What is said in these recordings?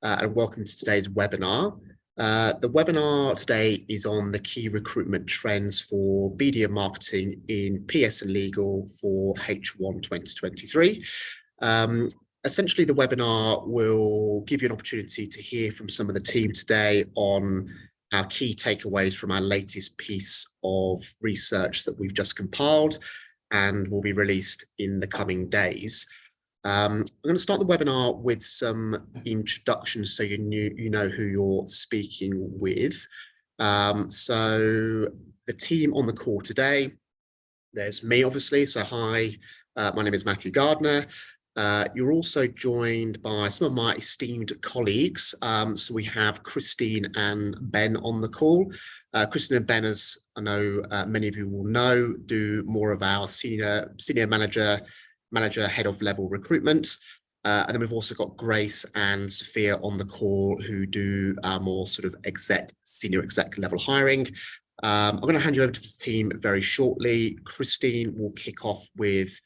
and welcome to today's webinar. The webinar today is on the key recruitment trends for BD marketing in PS and legal for H1 2023. Essentially, the webinar will give you an opportunity to hear from some of the team today on our key takeaways from our latest piece of research that we've just compiled and will be released in the coming days. I'm going to start the webinar with some introductions so you know who you're speaking with. So the team on the call today, there's me, obviously. So hi, my name is Matthew Gardner. You're also joined by some of my esteemed colleagues. So we have Christine and Ben on the call. Christine and Ben, as I know many of you will know, do more of our senior manager, head of level recruitment. And then we've also got Grace and Sophia on the call who do more sort of senior exec level hiring. I'm going to hand you over to the team very shortly. Christine will kick off with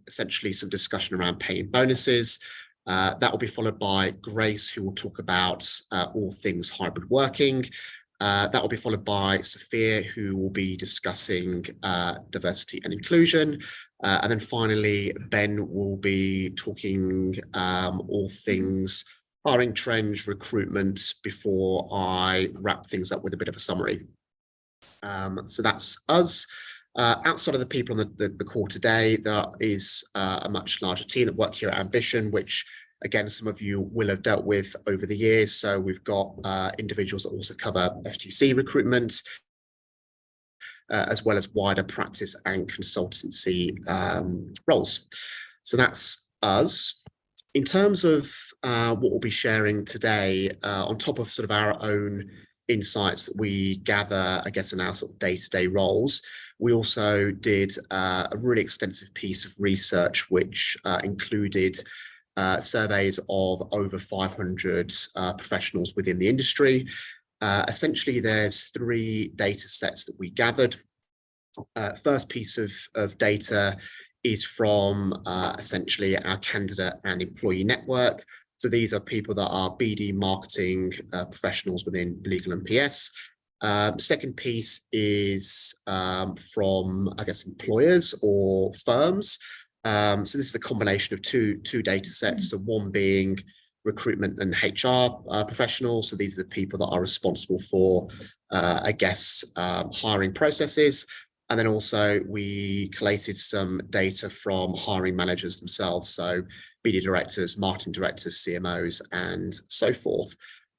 essentially some discussion around pay and bonuses. That will be followed by Grace, who will talk about all things hybrid working. That will be followed by Sophia, who will be discussing diversity and inclusion. And then finally, Ben will be talking all things hiring trends, recruitment, before I wrap things up with a bit of a summary. So that's us. Outside of the people on the call today, there is a much larger team that work here at Ambition, which again, some of you will have dealt with over the years. So we've got individuals that also cover FTC recruitment, as well as wider practice and consultancy roles. So that's us. In terms of what we'll be sharing today, on top of sort of our own insights that we gather, I guess, in our sort of day-to-day roles, we also did a really extensive piece of research, which included surveys of over 500 professionals within the industry. Essentially, there's 3 data sets that we gathered. First piece of data is from essentially our candidate and employee network. So these are people that are BD marketing professionals within legal and PS. Second piece is from, I guess, employers or firms. So this is a combination of two data sets. So one being recruitment and HR professionals. So these are the people that are responsible for, I guess, hiring processes. And then also we collated some data from hiring managers themselves. So BD directors, marketing directors, CMOs, and so forth.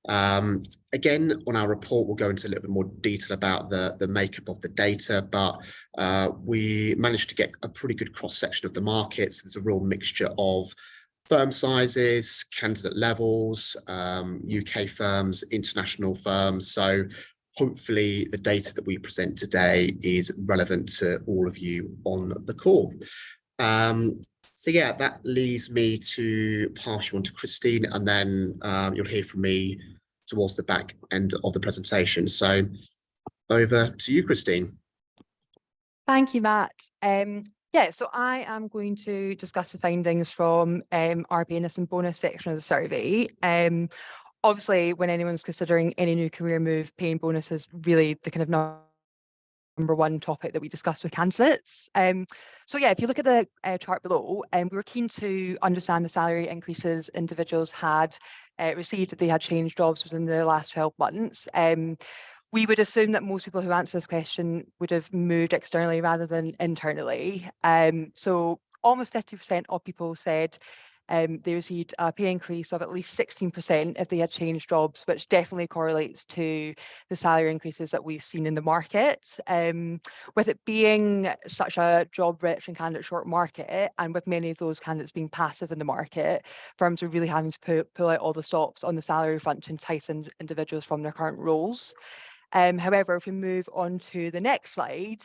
Again, on our report, we'll go into a little bit more detail about the makeup of the data, but we managed to get a pretty good cross-section of the markets. There's a real mixture of firm sizes, candidate levels, UK firms, international firms. So hopefully the data that we present today is relevant to all of you on the call. So yeah, that leaves me to pass you on to Christine, and then you'll hear from me towards the back end of the presentation. So over to you, Christine. Thank you, Matt. Yeah, so I am going to discuss the findings from our bonus and bonus section of the survey. Obviously, when anyone's considering any new career move, pay and bonus is really the kind of number one topic that we discuss with candidates. So yeah, if you look at the chart below, we were keen to understand the salary increases individuals had received if they had changed jobs within the last 12 months. We would assume that most people who answer this question would have moved externally rather than internally. So almost 50% of people said they received a pay increase of at least 16% if they had changed jobs, which definitely correlates to the salary increases that we've seen in the market. With it being such a job-rich and candidate-short market, and with many of those candidates being passive in the market, firms are really having to pull out all the stops on the salary front to entice individuals from their current roles. However, if we move on to the next slide,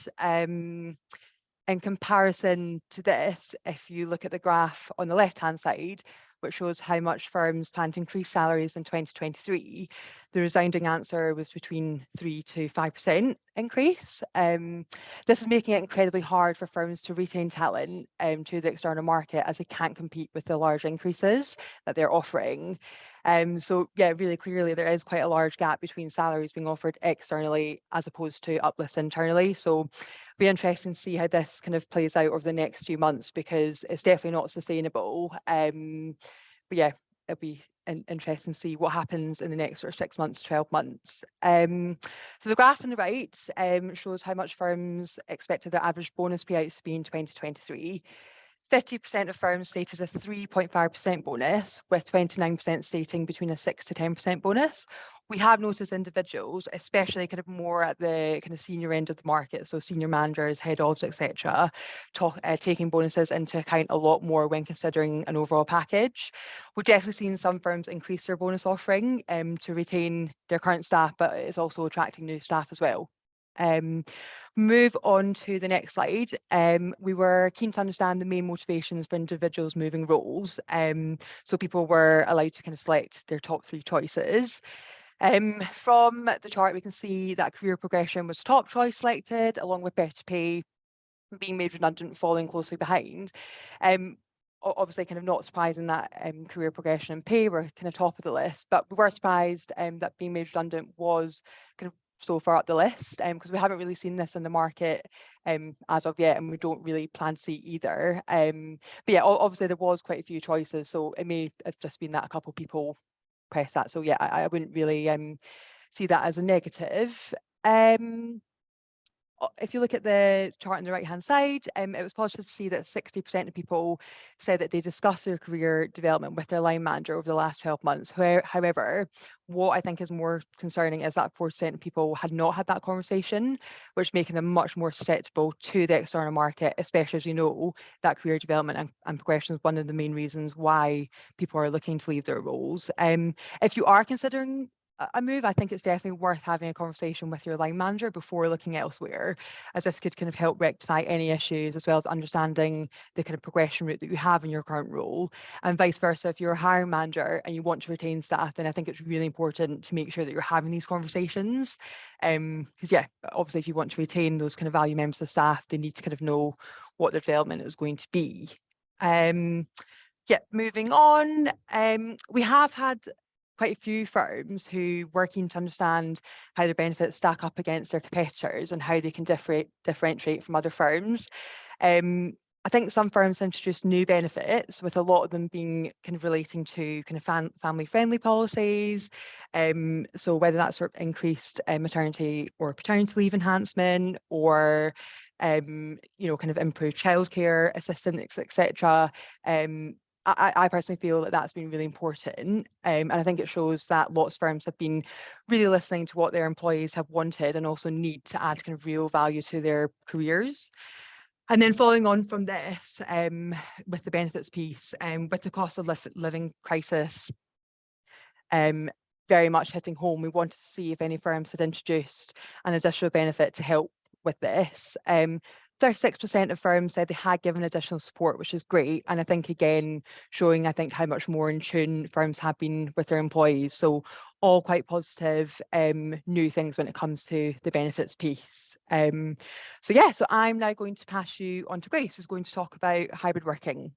in comparison to this, if you look at the graph on the left-hand side, which shows how much firms plan to increase salaries in 2023, the resounding answer was between 3 to 5% increase. This is making it incredibly hard for firms to retain talent to the external market, as they can't compete with the large increases that they're offering. So yeah, really clearly there is quite a large gap between salaries being offered externally as opposed to uplifts internally. So it'll be interesting to see how this kind of plays out over the next few months, because it's definitely not sustainable. But yeah, it'll be interesting to see what happens in the next sort of 6 months, 12 months. So the graph on the right shows how much firms expected their average bonus payouts to be in 2023. 50% of firms stated a 3.5% bonus, with 29% stating between a 6 to 10% bonus. We have noticed individuals, especially kind of more at the kind of senior end of the market, so senior managers, head ofs, etc., taking bonuses into account a lot more when considering an overall package. We've definitely seen some firms increase their bonus offering to retain their current staff, but it's also attracting new staff as well. Move on to the next slide. We were keen to understand the main motivations for individuals moving roles. So people were allowed to kind of select their top 3 choices. From the chart, we can see that career progression was top choice selected, along with better pay, being made redundant, following closely behind. Obviously kind of not surprising that career progression and pay were kind of top of the list, but we were surprised that being made redundant was kind of so far up the list, because we haven't really seen this in the market as of yet, and we don't really plan to see either. But yeah, obviously there was quite a few choices, so it may have just been that a couple of people pressed that. So yeah, I wouldn't really see that as a negative. If you look at the chart on the right hand side, it was positive to see that 60% of people said that they discussed their career development with their line manager over the last 12 months. However, what I think is more concerning is that 4% of people had not had that conversation, which making them much more susceptible to the external market, especially as you know that career development and progression is one of the main reasons why people are looking to leave their roles. If you are considering a move, I think it's definitely worth having a conversation with your line manager before looking elsewhere, as this could kind of help rectify any issues, as well as understanding the kind of progression route that you have in your current role, and vice versa. If you're a hiring manager and you want to retain staff, then I think it's really important to make sure that you're having these conversations, because yeah, obviously if you want to retain those kind of value members of staff, they need to kind of know what their development is going to be. Yeah, moving on, we have had quite a few firms who were keen to understand how their benefits stack up against their competitors and how they can differentiate from other firms. I think some firms introduced new benefits, with a lot of them being kind of relating to kind of family-friendly policies. So whether that's sort of increased maternity or paternity leave enhancement, or kind of improved childcare assistance, etc. I personally feel that that's been really important, and I think it shows that lots of firms have been really listening to what their employees have wanted and also need to add kind of real value to their careers. And then following on from this, with the benefits piece, with the cost of living crisis very much hitting home, we wanted to see if any firms had introduced an additional benefit to help with this. 36% of firms said they had given additional support, which is great. And I think, again, showing, I think, how much more in tune firms have been with their employees. So all quite positive new things when it comes to the benefits piece. So I'm now going to pass you on to Grace, who's going to talk about hybrid working.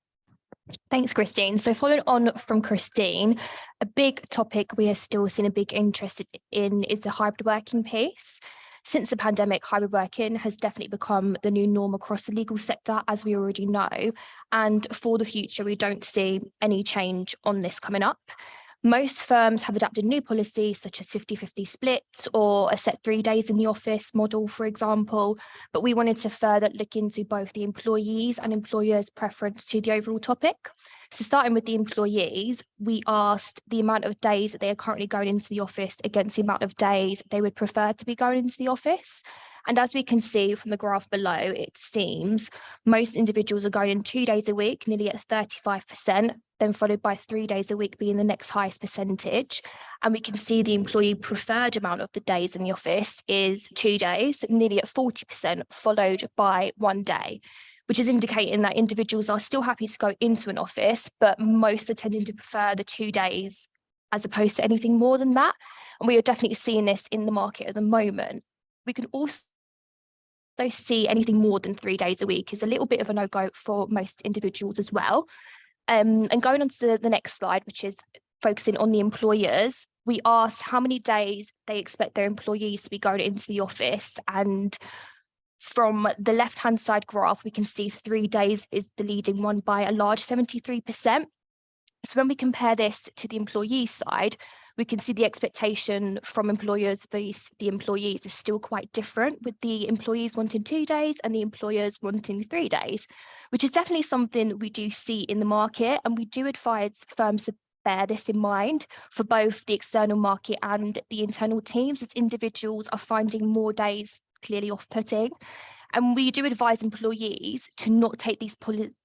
Thanks, Christine. So following on from Christine, a big topic we are still seeing a big interest in is the hybrid working piece. Since the pandemic, hybrid working has definitely become the new norm across the legal sector, as we already know. And for the future, we don't see any change on this coming up. Most firms have adapted new policies such as 50-50 splits or a set 3 days in the office model, for example. But we wanted to further look into both the employees' and employers' preference to the overall topic. So starting with the employees, we asked the amount of days that they are currently going into the office against the amount of days they would prefer to be going into the office. And as we can see from the graph below, it seems most individuals are going in 2 days a week, nearly at 35%, then followed by 3 days a week being the next highest percentage. And we can see the employee preferred amount of the days in the office is 2 days, nearly at 40%, followed by 1 day, which is indicating that individuals are still happy to go into an office, but most are tending to prefer the 2 days as opposed to anything more than that. And we are definitely seeing this in the market at the moment. We can also see anything more than 3 days a week is a little bit of a no-go for most individuals as well. And going on to the next slide, which is focusing on the employers, we asked how many days they expect their employees to be going into the office. And from the left-hand side graph, we can see 3 days is the leading one by a large 73%. So when we compare this to the employee side, we can see the expectation from employers versus the employees is still quite different, with the employees wanting 2 days and the employers wanting 3 days, which is definitely something we do see in the market. And we do advise firms to bear this in mind for both the external market and the internal teams, as individuals are finding more days clearly off-putting. And we do advise employees to not take these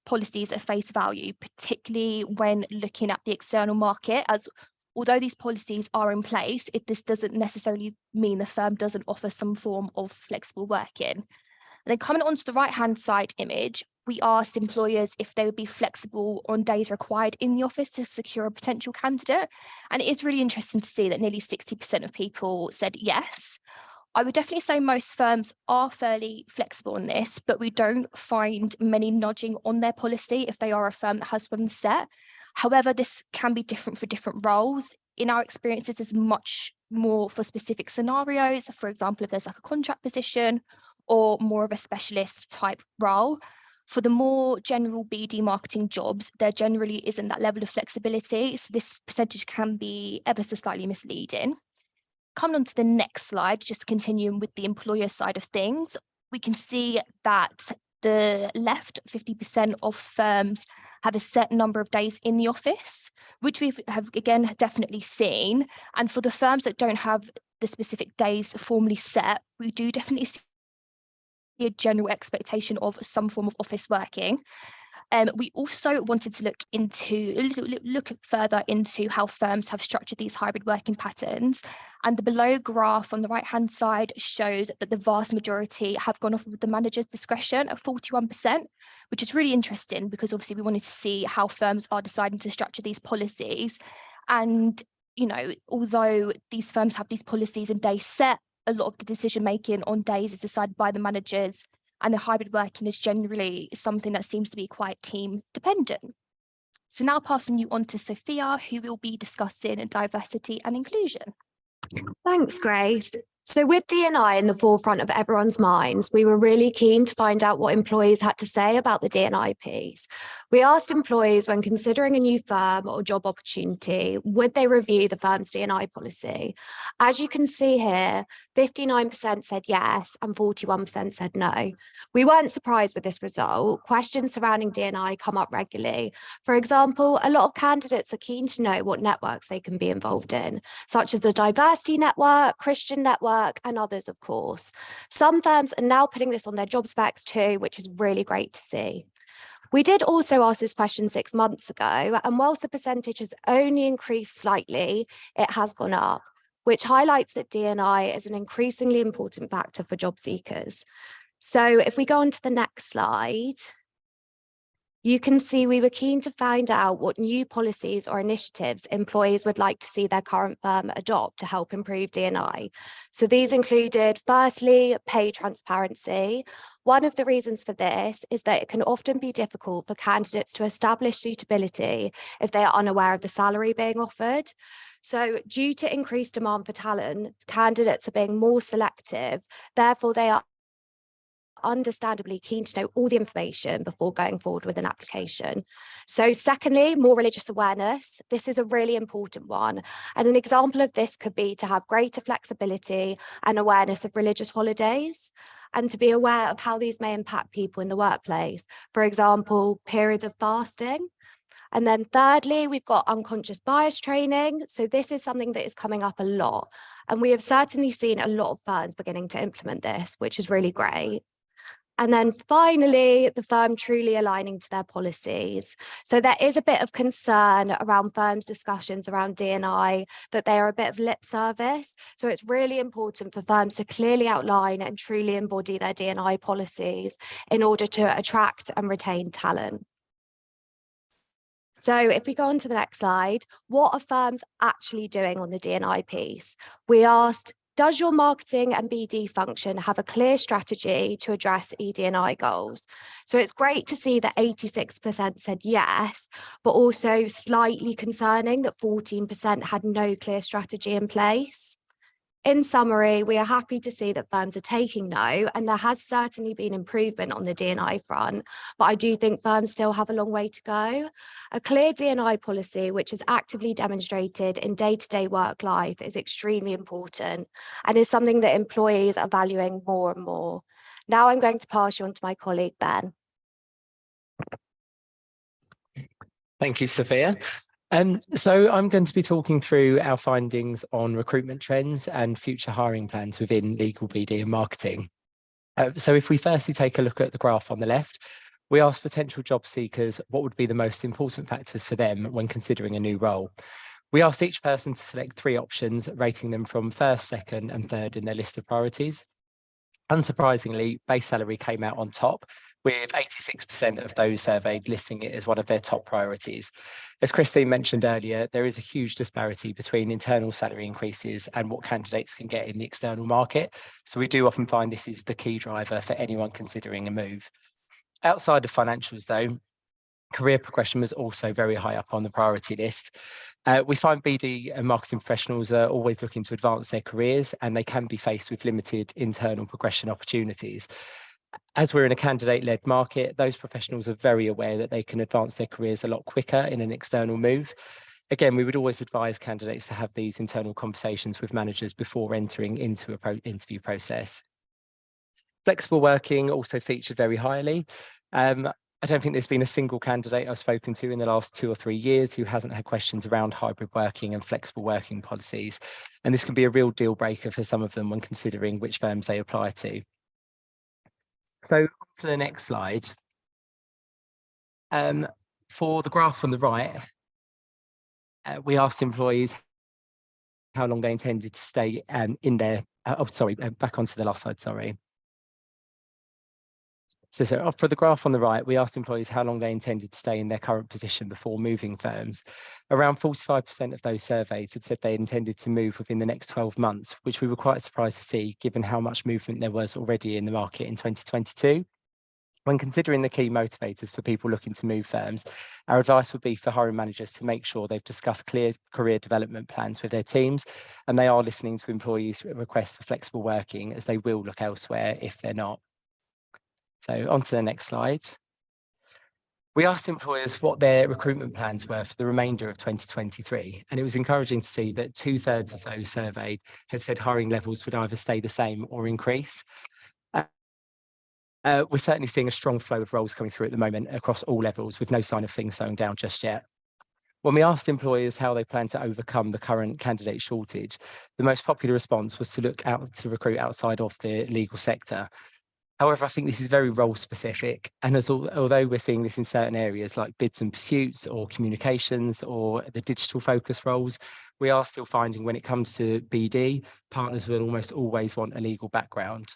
policies at face value, particularly when looking at the external market, as although these policies are in place, this doesn't necessarily mean the firm doesn't offer some form of flexible working. And then coming onto the right-hand side image, we asked employers if they would be flexible on days required in the office to secure a potential candidate. And it is really interesting to see that nearly 60% of people said yes. I would definitely say most firms are fairly flexible on this, but we don't find many nudging on their policy if they are a firm that has one set. However, this can be different for different roles. In our experiences, is much more for specific scenarios. For example, if there's like a contract position or more of a specialist type role. For the more general BD marketing jobs, there generally isn't that level of flexibility. So this percentage can be ever so slightly misleading. Coming on to the next slide, just continuing with the employer side of things, we can see that the left 50% of firms have a set number of days in the office, which we have again definitely seen. And for the firms that don't have the specific days formally set, we do definitely see a general expectation of some form of office working. We also wanted to look further into how firms have structured these hybrid working patterns. And the below graph on the right-hand side shows that the vast majority have gone off with the manager's discretion at 41%, which is really interesting because obviously we wanted to see how firms are deciding to structure these policies. And, you know, although these firms have these policies and days set, a lot of the decision-making on days is decided by the managers, and the hybrid working is generally something that seems to be quite team dependent. So now passing you on to Sophia, who will be discussing diversity and inclusion. Thanks, Grace. So with D&I in the forefront of everyone's minds, we were really keen to find out what employees had to say about the D&I piece. We asked employees when considering a new firm or job opportunity, would they review the firm's D&I policy? As you can see here, 59% said yes and 41% said no. We weren't surprised with this result. Questions surrounding D&I come up regularly. For example, a lot of candidates are keen to know what networks they can be involved in, such as the Diversity Network, Christian Network, and others, of course. Some firms are now putting this on their job specs too, which is really great to see. We did also ask this question 6 months ago, and whilst the percentage has only increased slightly, it has gone up, which highlights that D&I is an increasingly important factor for job seekers. So if we go on to the next slide, you can see we were keen to find out what new policies or initiatives employees would like to see their current firm adopt to help improve D&I. So these included, firstly, pay transparency. One of the reasons for this is that it can often be difficult for candidates to establish suitability if they are unaware of the salary being offered. So due to increased demand for talent, candidates are being more selective. Therefore, they are understandably keen to know all the information before going forward with an application. So secondly, more religious awareness. This is a really important one. And an example of this could be to have greater flexibility and awareness of religious holidays, and to be aware of how these may impact people in the workplace. For example, periods of fasting. And then thirdly, we've got unconscious bias training. So this is something that is coming up a lot. And we have certainly seen a lot of firms beginning to implement this, which is really great. And then finally, the firm truly aligning to their policies. So there is a bit of concern around firms' discussions around D&I, that they are a bit of lip service. So it's really important for firms to clearly outline and truly embody their D&I policies in order to attract and retain talent. So if we go on to the next slide, what are firms actually doing on the D&I piece? We asked Does your marketing and BD function have a clear strategy to address ED&I goals? So it's great to see that 86% said yes, but also slightly concerning that 14% had no clear strategy in place. In summary, we are happy to see that firms are taking note, and there has certainly been improvement on the D&I front, but I do think firms still have a long way to go. A clear D&I policy, which is actively demonstrated in day-to-day work life, is extremely important and is something that employees are valuing more and more. Now I'm going to pass you on to my colleague, Ben. Thank you, Sophia. So I'm going to be talking through our findings on recruitment trends and future hiring plans within legal BD and marketing. So if we firstly take a look at the graph on the left, we asked potential job seekers what would be the most important factors for them when considering a new role. We asked each person to select 3 options, rating them from first, second, and third in their list of priorities. Unsurprisingly, base salary came out on top, with 86% of those surveyed listing it as one of their top priorities. As Christine mentioned earlier, there is a huge disparity between internal salary increases and what candidates can get in the external market. So we do often find this is the key driver for anyone considering a move. Outside of financials though, career progression was also very high up on the priority list. We find BD and marketing professionals are always looking to advance their careers, and they can be faced with limited internal progression opportunities. As we're in a candidate-led market, those professionals are very aware that they can advance their careers a lot quicker in an external move. Again, we would always advise candidates to have these internal conversations with managers before entering into an interview process. Flexible working also featured very highly. I don't think there's been a single candidate I've spoken to in the last 2 or 3 years who hasn't had questions around hybrid working and flexible working policies. And this can be a real deal breaker for some of them when considering which firms they apply to. So on to the next slide. For the graph on the right, we asked employees how long they intended to stay in their, back onto the last slide, sorry. So for the graph on the right, we asked employees how long they intended to stay in their current position before moving firms. Around 45% of those surveyed had said they intended to move within the next 12 months, which we were quite surprised to see given how much movement there was already in the market in 2022. When considering the key motivators for people looking to move firms, our advice would be for hiring managers to make sure they've discussed clear career development plans with their teams, and they are listening to employees' requests for flexible working, as they will look elsewhere if they're not. So on to the next slide. We asked employers what their recruitment plans were for the remainder of 2023, and it was encouraging to see that 2/3 of those surveyed had said hiring levels would either stay the same or increase. We're certainly seeing a strong flow of roles coming through at the moment across all levels, with no sign of things slowing down just yet. When we asked employers how they plan to overcome the current candidate shortage, the most popular response was to look out to recruit outside of the legal sector. However, I think this is very role specific, and although we're seeing this in certain areas like bids and pursuits or communications or the digital focus roles, we are still finding when it comes to BD, partners will almost always want a legal background.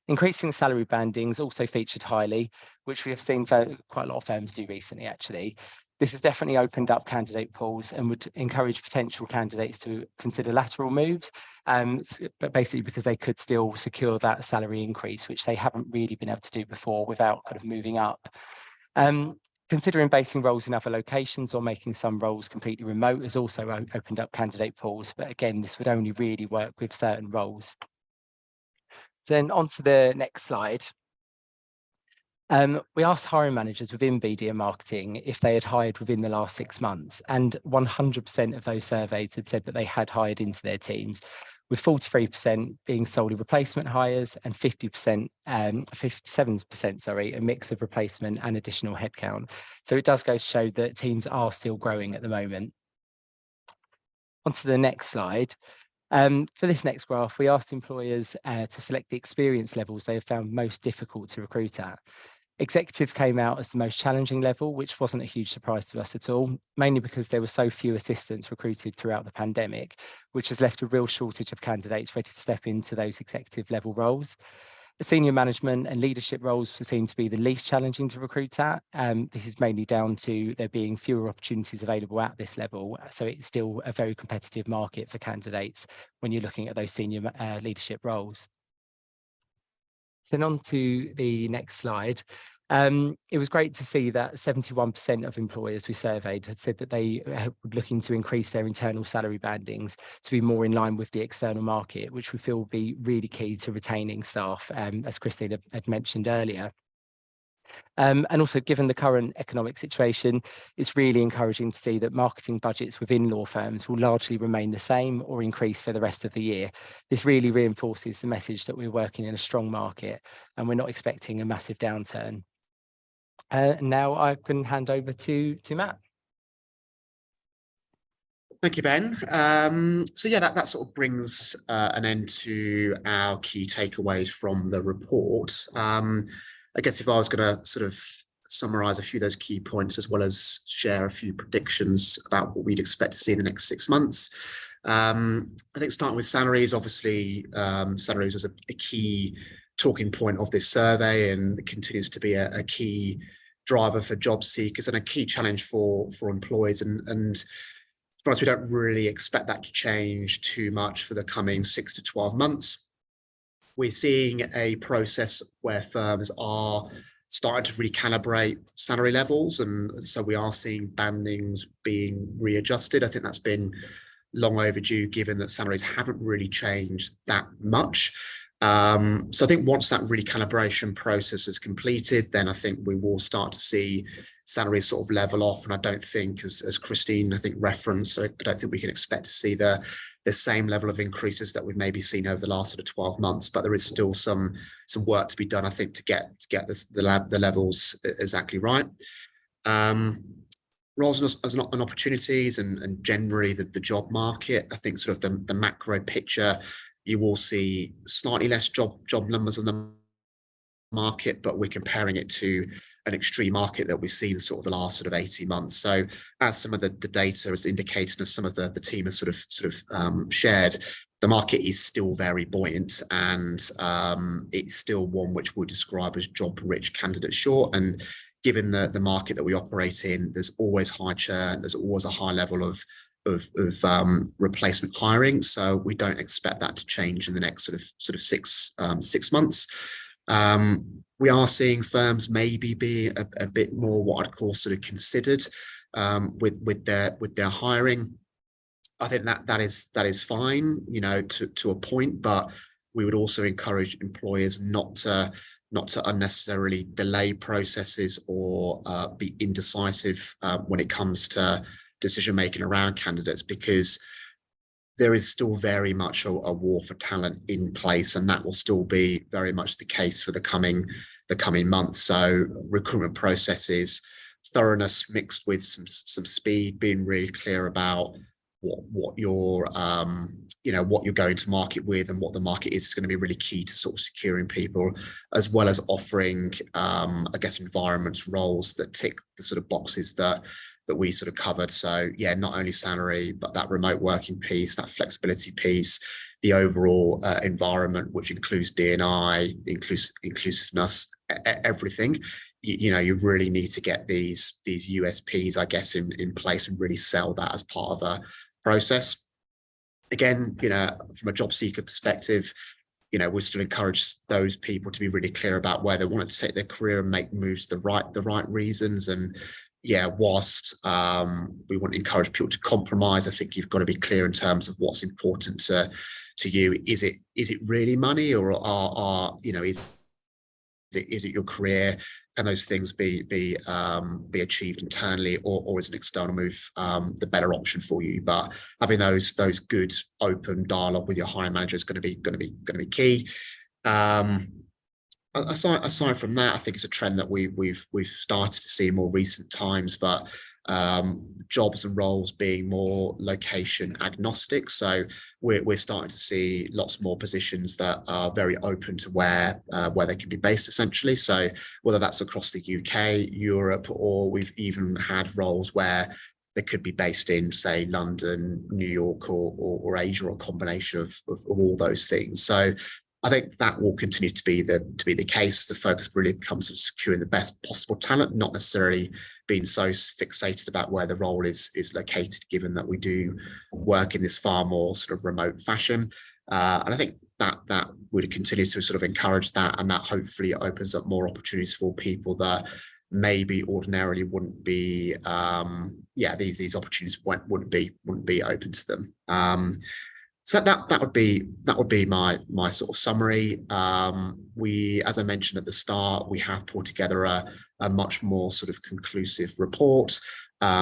Increasing salary bandings also featured highly, which we have seen quite a lot of firms do recently actually. This has definitely opened up candidate pools and would encourage potential candidates to consider lateral moves, but basically because they could still secure that salary increase, which they haven't really been able to do before without kind of moving up. Considering basing roles in other locations or making some roles completely remote has also opened up candidate pools, but again, this would only really work with certain roles. Then on to the next slide. We asked hiring managers within BD and marketing if they had hired within the last 6 months, and 100% of those surveyed had said that they had hired into their teams, with 43% being solely replacement hires and 57%, sorry, a mix of replacement and additional headcount. So it does go to show that teams are still growing at the moment. On to the next slide. For this next graph, we asked employers to select the experience levels they have found most difficult to recruit at. Executives came out as the most challenging level, which wasn't a huge surprise to us at all, mainly because there were so few assistants recruited throughout the pandemic, which has left a real shortage of candidates ready to step into those executive level roles. Senior management and leadership roles were seen to be the least challenging to recruit at. This is mainly down to there being fewer opportunities available at this level. So it's still a very competitive market for candidates when you're looking at those senior leadership roles. So then on to the next slide. It was great to see that 71% of employers we surveyed had said that they were looking to increase their internal salary bandings to be more in line with the external market, which we feel will be really key to retaining staff, as Christine had mentioned earlier. And also, given the current economic situation, it's really encouraging to see that marketing budgets within law firms will largely remain the same or increase for the rest of the year. This really reinforces the message that we're working in a strong market and we're not expecting a massive downturn. Now I can hand over to Matt. Thank you, Ben. So yeah, that sort of brings an end to our key takeaways from the report. I guess if I was going to sort of summarize a few of those key points, as well as share a few predictions about what we'd expect to see in the next 6 months. I think starting with salaries, obviously, salaries was a key talking point of this survey and continues to be a key driver for job seekers and a key challenge for employees. And for us, we don't really expect that to change too much for the coming 6 to 12 months. We're seeing a process where firms are starting to recalibrate salary levels, and so we are seeing bandings being readjusted. I think that's been long overdue, given that salaries haven't really changed that much. So I think once that recalibration process is completed, then I think we will start to see salaries sort of level off. And I don't think, as Christine, I think, referenced, I don't think we can expect to see the same level of increases that we've maybe seen over the last sort of 12 months. But there is still some work to be done, I think, to get the levels exactly right. Roles as an opportunities and generally the job market, I think sort of the macro picture, you will see slightly less job numbers in the market, but we're comparing it to an extreme market that we've seen sort of the last sort of 18 months. So as some of the data has indicated, as some of the team has sort of shared, the market is still very buoyant, and it's still one which we'll describe as job rich, candidate short. And given the market that we operate in, there's always high churn, there's always a high level of replacement hiring. So we don't expect that to change in the next sort of 6 months. We are seeing firms maybe be a bit more what I'd call sort of considered with their hiring. I think that is fine, you know, to a point, but we would also encourage employers not to unnecessarily delay processes or be indecisive when it comes to decision making around candidates, because there is still very much a war for talent in place, and that will still be very much the case for the coming months. So recruitment processes, thoroughness mixed with some speed, being really clear about what you're what you're going to market with and what the market is going to be really key to sort of securing people, as well as offering I guess environments, roles that tick the sort of boxes that we sort of covered. So yeah, not only salary, but that remote working piece, that flexibility piece, the overall environment, which includes D&I, inclusiveness, everything. You really need to get these USPs, I guess, in place and really sell that as part of a process. Again, from a job seeker perspective, we still encourage those people to be really clear about where they want to take their career and make moves the right reasons. And yeah, whilst we want to encourage people to compromise, I think you've got to be clear in terms of what's important to you. Is it really money, or is it your career? Can those things be achieved internally, or is an external move the better option for you? But having those good open dialogue with your hiring manager is going to be key. Aside from that, I think it's a trend that we've started to see in more recent times, but jobs and roles being more location agnostic. So we're starting to see lots more positions that are very open to where they can be based, essentially. So whether that's across the UK, Europe, or we've even had roles where they could be based in, say, London, New York, or Asia, or a combination of all those things. So I think that will continue to be the case. The focus really becomes on securing the best possible talent, not necessarily being so fixated about where the role is located, given that we do work in this far more sort of remote fashion. And I think that would continue to sort of encourage that, and that hopefully opens up more opportunities for people that maybe ordinarily wouldn't be these opportunities wouldn't be open to them. So that would be my sort of summary. We, as I mentioned at the start, we have put together a much more sort of conclusive report,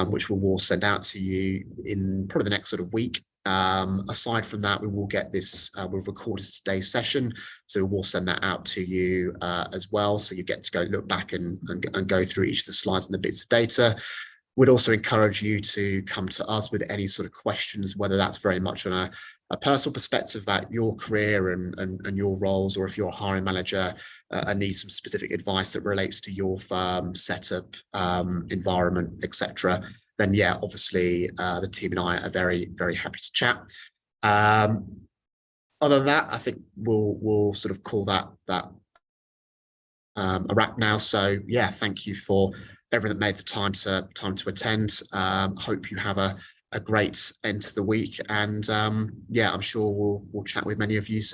which we will send out to you in probably the next sort of week. Aside from that, we will get this, we've recorded today's session, so we'll send that out to you as well. So you get to go look back and go through each of the slides and the bits of data. We'd also encourage you to come to us with any sort of questions, whether that's very much on a personal perspective about your career and your roles, or if you're a hiring manager and need some specific advice that relates to your firm setup, environment, etc. Then yeah, obviously the team and I are very, very happy to chat. Other than that, I think we'll sort of call that a wrap now. So yeah, thank you for everyone that made the time to attend. Hope you have a great end to the week, and yeah, I'm sure we'll chat with many of you soon.